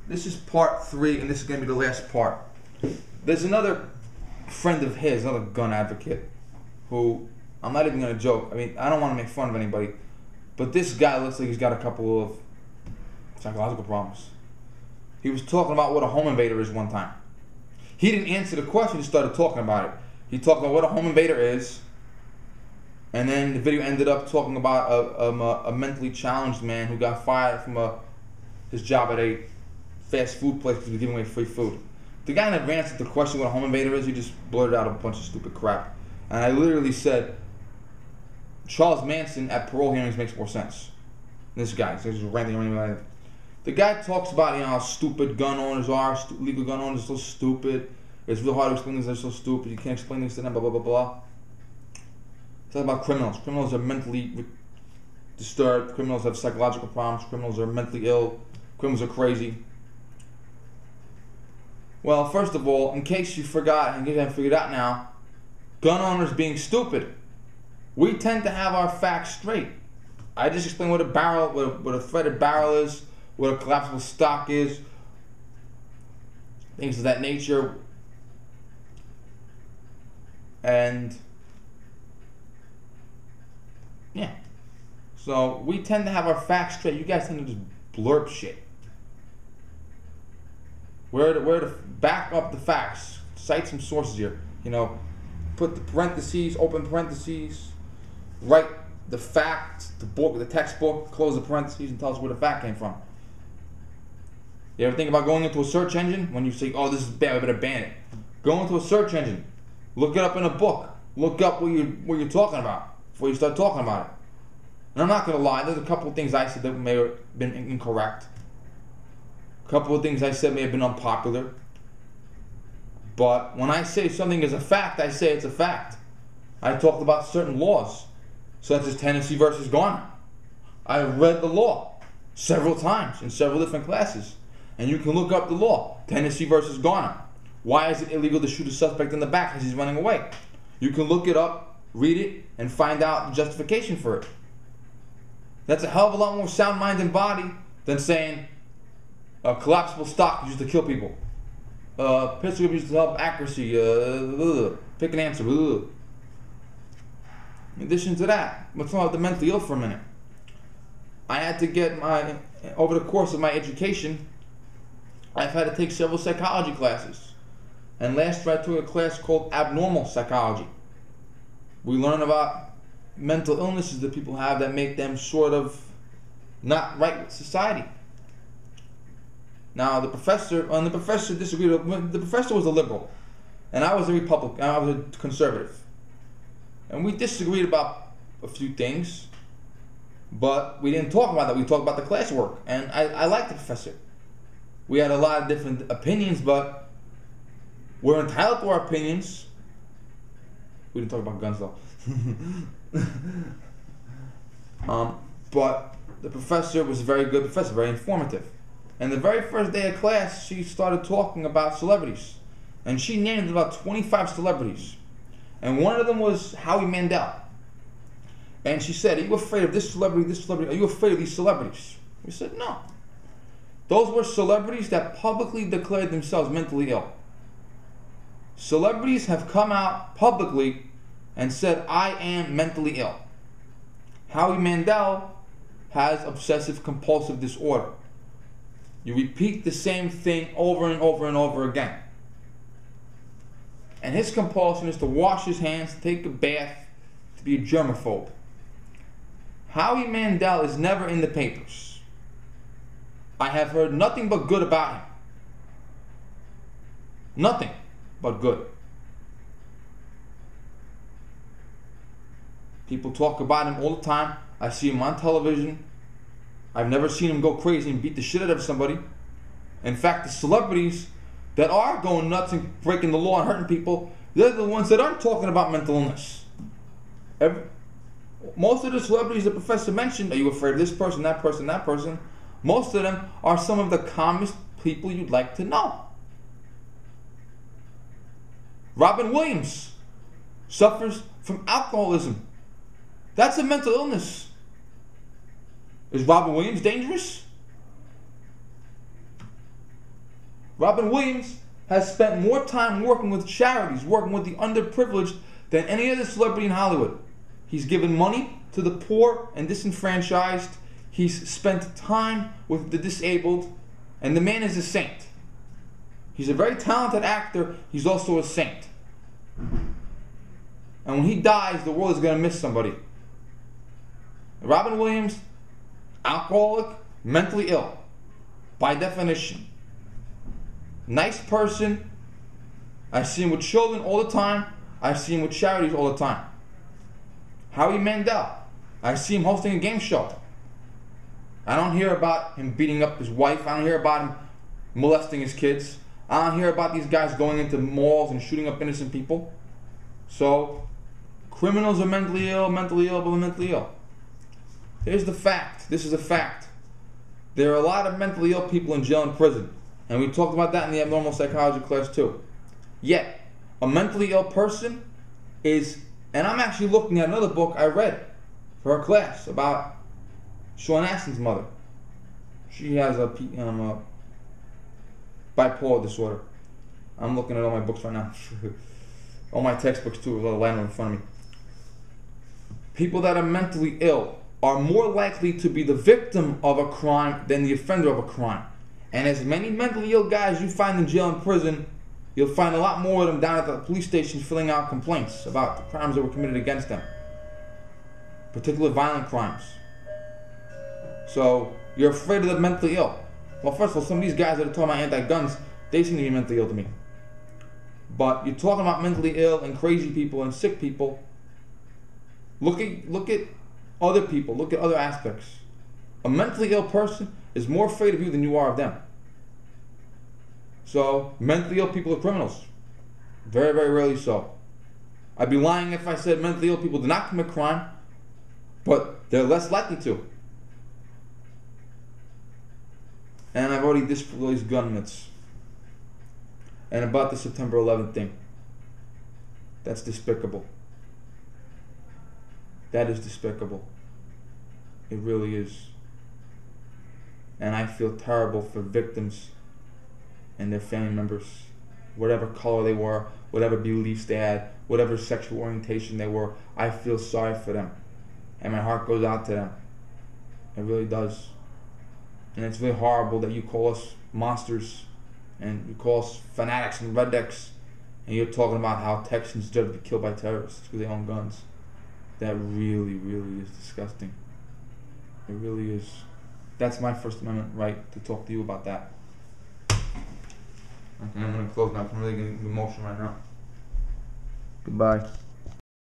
this is part 3, and this is going to be the last part. There's another friend of his, another gun advocate, who, I'm not even going to joke. I mean, I don't want to make fun of anybody, but this guy looks like he's got a couple of psychological problems. He was talking about what a home invader is one time. He didn't answer the question, he started talking about it. He talked about what a home invader is, and then the video ended up talking about a mentally challenged man who got fired from his job at a fast food place because he was giving away free food. The guy never answered the question what a home invader is, he just blurted out a bunch of stupid crap. And I literally said, Charles Manson at parole hearings makes more sense. This guy, so he's ranting. The guy talks about, you know, how stupid gun owners are, legal gun owners are so stupid. It's real hard to explain things, they're so stupid, you can't explain things to them, blah, blah, blah, blah. Talk about criminals. Criminals are mentally disturbed, criminals have psychological problems, criminals are mentally ill, criminals are crazy. Well, first of all, in case you forgot, and you haven't figured out now, gun owners being stupid, we tend to have our facts straight. I just explained what a threaded barrel is, what a collapsible stock is, things of that nature. And yeah, so we tend to have our facts straight. You guys tend to just blurb shit. Where to back up the facts, cite some sources here. You know, put the parentheses, open parentheses, write the fact, the book, the textbook, close the parentheses, and tell us where the fact came from. You ever think about going into a search engine when you say, "Oh, this is bad, I better ban it"? Go into a search engine, look it up in a book, look up what you're talking about before you start talking about it. And I'm not gonna lie, there's a couple of things I said that may have been incorrect. A couple of things I said may have been unpopular. But when I say something is a fact, I say it's a fact. I talked about certain laws, such as Tennessee versus Garner. I read the law several times in several different classes. And you can look up the law, Tennessee versus Garner. Why is it illegal to shoot a suspect in the back as he's running away? You can look it up, read it, and find out the justification for it. That's a hell of a lot more sound mind and body than saying a collapsible stock is used to kill people. Pistol grip used to help accuracy. Pick an answer. In addition to that, let's talk about the mentally ill for a minute. I had to get over the course of my education, I've had to take several psychology classes. And last year I took a class called abnormal psychology. We learn about mental illnesses that people have that make them sort of not right with society. Now the professor disagreed. The professor was a liberal, and I was a Republican. I was a conservative, and we disagreed about a few things, but we didn't talk about that. We talked about the classwork, and I liked the professor. We had a lot of different opinions, but we're entitled to our opinions. We didn't talk about guns though. But the professor was a very good professor, very informative. And the very first day of class, she started talking about celebrities. And she named about 25 celebrities. And one of them was Howie Mandel. And she said, "Are you afraid of this celebrity, this celebrity? Are you afraid of these celebrities?" We said, "No." Those were celebrities that publicly declared themselves mentally ill. Celebrities have come out publicly and said, "I am mentally ill." Howie Mandel has obsessive compulsive disorder. You repeat the same thing over and over and over again. And his compulsion is to wash his hands, to take a bath, to be a germaphobe. Howie Mandel is never in the papers. I have heard nothing but good about him. Nothing but good. People talk about him all the time. I see him on television. I've never seen him go crazy and beat the shit out of somebody. In fact, the celebrities that are going nuts and breaking the law and hurting people, they're the ones that aren't talking about mental illness. Most of the celebrities the professor mentioned, are you afraid of this person, that person, that person? Most of them are some of the calmest people you'd like to know. Robin Williams suffers from alcoholism. That's a mental illness. Is Robin Williams dangerous? Robin Williams has spent more time working with charities, working with the underprivileged than any other celebrity in Hollywood. He's given money to the poor and disenfranchised. He's spent time with the disabled, and the man is a saint. He's a very talented actor. He's also a saint. And when he dies, the world is going to miss somebody. Robin Williams, alcoholic, mentally ill, by definition. Nice person. I see him with children all the time. I see him with charities all the time. Howie Mandel, I see him hosting a game show. I don't hear about him beating up his wife. I don't hear about him molesting his kids. I don't hear about these guys going into malls and shooting up innocent people. So, criminals are mentally ill, but mentally ill. Here's the fact. This is a fact. There are a lot of mentally ill people in jail and prison. And we talked about that in the abnormal psychology class too. Yet, a mentally ill person is, and I'm actually looking at another book I read for a class about Sean Astin's mother. She has a bipolar disorder. I'm looking at all my books right now. All my textbooks too, with a line in front of me. People that are mentally ill are more likely to be the victim of a crime than the offender of a crime. And as many mentally ill guys you find in jail and prison, you'll find a lot more of them down at the police stations filling out complaints about the crimes that were committed against them. Particularly violent crimes. So, you're afraid of the mentally ill. Well, first of all, some of these guys that are talking about anti-guns, they seem to be mentally ill to me. But you're talking about mentally ill and crazy people and sick people. Look at other people. Look at other aspects. A mentally ill person is more afraid of you than you are of them. So, mentally ill people are criminals. Very, very rarely so. I'd be lying if I said mentally ill people do not commit crime, but they're less likely to. And I've already dispelled these gun myths. And about the September 11th thing. That's despicable. That is despicable. It really is. And I feel terrible for victims and their family members. Whatever color they were, whatever beliefs they had, whatever sexual orientation they were, I feel sorry for them. And my heart goes out to them. It really does. And it's really horrible that you call us monsters and you call us fanatics and rednecks, and you're talking about how Texans deserve to be killed by terrorists because they own guns. That really, really is disgusting. It really is. That's my First Amendment right to talk to you about that. Okay, I'm going to close now. I'm really getting emotional right now. Goodbye.